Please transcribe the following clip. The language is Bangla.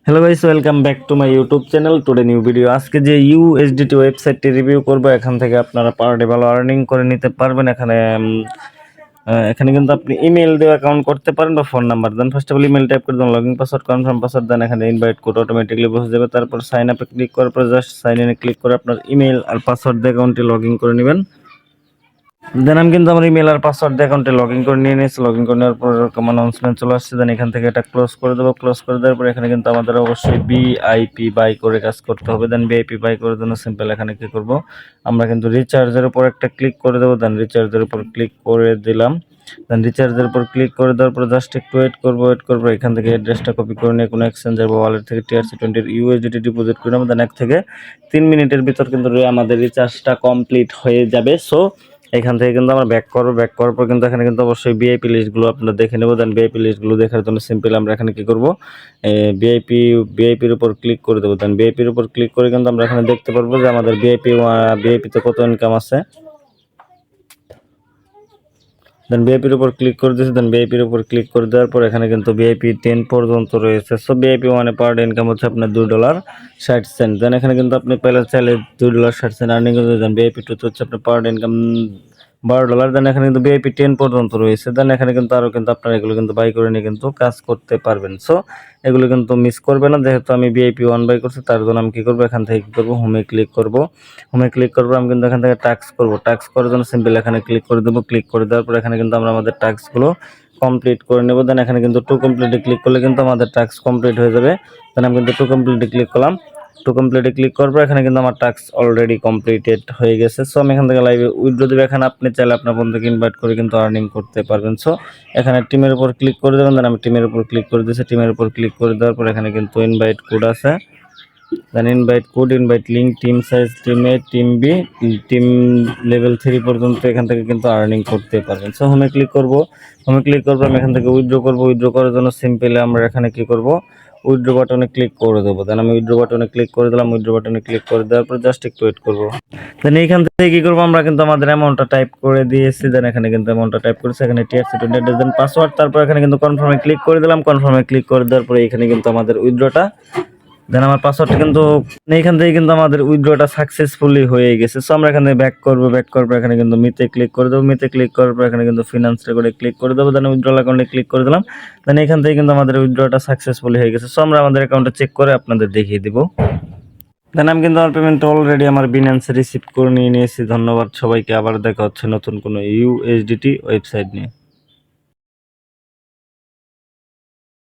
Hello guys, welcome back to my YouTube channel. Today new video. আজকে যে ইউএসডিটি ওয়েবসাইটটি রিভিউ করব, এখান থেকে আপনারা পার ডে ভালো আর্নিং করে নিতে পারবেন। এখানে কিন্তু আপনি ইমেল দিয়ে অ্যাকাউন্ট করতে পারেন বা ফোন নাম্বার দেন। First of all email type করে দেন, লগইন পাসওয়ার্ড কনফার্ম পাসওয়ার্ড দেন, এখানে ইনভাইট কোড অটোমেটিকলি বসে যাবে। তারপর সাইন আপে ক্লিক করার পর জাস্ট সাইন ইনে ক্লিক করে আপনার ইমেল আর পাসওয়ার্ড দিয়ে অ্যাকাউন্টটি লগইন করে নেবেন। দেন আমি কিন্তু আমার ইমেল আর পাসওয়ার্ড দিয়ে অ্যাকাউন্টে লগইন করে নিয়ে নিয়েছি। লগইন করে নেওয়ার পর অ্যানাউন্সমেন্ট চলে আসছে। দেন এখান থেকে এটা ক্লোজ করে দেবো। ক্লোজ করে দেওয়ার পর এখানে কিন্তু আমাদের অবশ্যই বিআইপি বাই করে কাজ করতে হবে। দেন বিআইপি বাই করার জন্য সিম্পল এখানে কি করব, আমরা কিন্তু রিচার্জের উপর একটা ক্লিক করে দেবো। দেন রিচার্জের উপর ক্লিক করে দিলাম। দেন রিচার্জের উপর ক্লিক করে দেওয়ার পর জাস্ট একটু ওয়েট করবো। এখান থেকে অ্যাড্রেসটা কপি করে নিয়ে কোনো এক্সচেঞ্জার বা ওয়ালেট থেকে TRC20 ইউএসডিটি ডিপোজিট করে নেবো। দেন 1 থেকে 3 মিনিটের ভিতর কিন্তু আমাদের রিচার্জটা কমপ্লিট হয়ে যাবে। সো এখান থেকে কিন্তু আমরা ব্যাক করার পর কিন্তু এখানে কিন্তু অবশ্যই ভিআইপি লিস্টগুলো আপনারা দেখে নেব। দেন ভিআইপি লিস্টগুলো দেখার জন্য সিম্পল আমরা এখানে কি করব, ভিআইপির উপর ক্লিক করে দেবো। দেন ভিআইপির উপর ক্লিক করে কিন্তু আমরা এখানে দেখতে পারবো যে আমাদের ভিআইপিতে কত ইনকাম আছে। দেন ভিআইপির উপর ক্লিক করে দিয়েছি। দেন ভিআইপির উপর ক্লিক করে দেওয়ার পর এখানে কিন্তু ভিআইপি 10 পর্যন্ত রয়েছে। সো ভিআইপি ওয়ানে পার ডে ইনকাম হচ্ছে আপনার $2.60। দেন এখানে কিন্তু আপনি চাইলে $2.60 আর্নিং করতে। দেন ভিআইপি 2 হচ্ছে আপনার পার ডে ইনকাম $12। দেন এখানে কিন্তু ভিআইপি 10 পর্যন্ত রয়েছে। দেন এখানে কিন্তু আরও কিন্তু আপনারা এগুলো কিন্তু বাই করে নিয়ে কিন্তু কাজ করতে পারবেন। সো এগুলো কিন্তু মিস করবে না। যেহেতু আমি ভিআইপি 1 বাই করছি, তার জন্য আমি কী করবো, এখান থেকে কী করবো, হোমে ক্লিক করবো। আমি কিন্তু এখান থেকে টাস্ক করবো। টাস্ক করার জন্য সিম্পল এখানে ক্লিক করে দেবো। ক্লিক করে দেওয়ার পর এখানে কিন্তু আমরা আমাদের টাস্কগুলো কমপ্লিট করে নেব। দেন এখানে কিন্তু টু কমপ্লিটে ক্লিক করলে কিন্তু আমাদের টাস্ক কমপ্লিট হয়ে যাবে। দেন আমি কিন্তু টু কমপ্লিটে ক্লিক করলাম। টু কমপ্লিটে ক্লিক করার পর এখানে কিন্তু আমার টাস্ক অলরেডি কমপ্লিটেড হয়ে গেছে। সো আমি এখান থেকে লাইভে উইথড্র দেবো। এখানে আপনি চাইলে আপনার বন্ধুকে ইনভাইট করে কিন্তু আর্নিং করতে পারবেন। সো এখানে টিমের উপর ক্লিক করে দেবেন। দেন আমি টিমের উপর ক্লিক করে দিয়েছি। টিমের উপর ক্লিক করে দেওয়ার পর এখানে কিন্তু ইনভাইট কোড আছে। Then invite code, invite link, team size, team A, team B, team level 3 পর্যন্ত এখান থেকে কিন্তু আর্নিং করতে পারবেন। সো হোমে ক্লিক করব। আমি এখান থেকে উইথড্র করব। উইথড্র করার জন্য সিম্পলি আমরা এখানে কি করব, উইথড্র বাটনে ক্লিক করে দেবো। দেন আমি উইথড্র বাটনে ক্লিক করে দিলাম। উইথড্র বাটনে ক্লিক করে দেওয়ার পর জাস্ট একটু ওয়েট করবো। দেন এইখান থেকে কি করবো, আমরা কিন্তু আমাদের অ্যামাউন্টটা টাইপ করে দিয়েছি। দেন এখানে কিন্তু অ্যামাউন্টটা টাইপ করেছি। এখানে TRC20 অ্যাড্রেস, দেন পাসওয়ার্ড, তারপর এখানে কিন্তু কনফার্মে ক্লিক করে দিলাম। কনফার্মে ক্লিক করে দেওয়ার পরে এখানে কিন্তু আমাদের উইথড্রটা, দেন আমার পাসওয়ার্ডটা কিন্তু এইখান থেকে কিন্তু আমাদের উইথড্রটা সাকসেসফুলি হয়ে গেছে। সো আমরা এখানে ব্যাক করবো। এখানে কিন্তু মিতে ক্লিক করে দেবো। মিতে ক্লিক করার পর এখানে কিন্তু ফিনান্স রেকর্ডে ক্লিক করে দেবো। দেন উইথড্রল অ্যাকাউন্টে ক্লিক করে দিলাম। দেন এখান থেকে কিন্তু আমাদের উইথড্রটা সাকসেসফুলি হয়ে গেছে। সো আমরা আমাদের অ্যাকাউন্টটা চেক করে আপনাদের দেখিয়ে দিব। দেন আমি কিন্তু আমার পেমেন্ট অলরেডি আমার বিনান্সে রিসিভ করে নিয়েছি। ধন্যবাদ সবাইকে। আবার দেখা হচ্ছে নতুন কোনো ইউএসডিটি ওয়েবসাইট নিয়ে।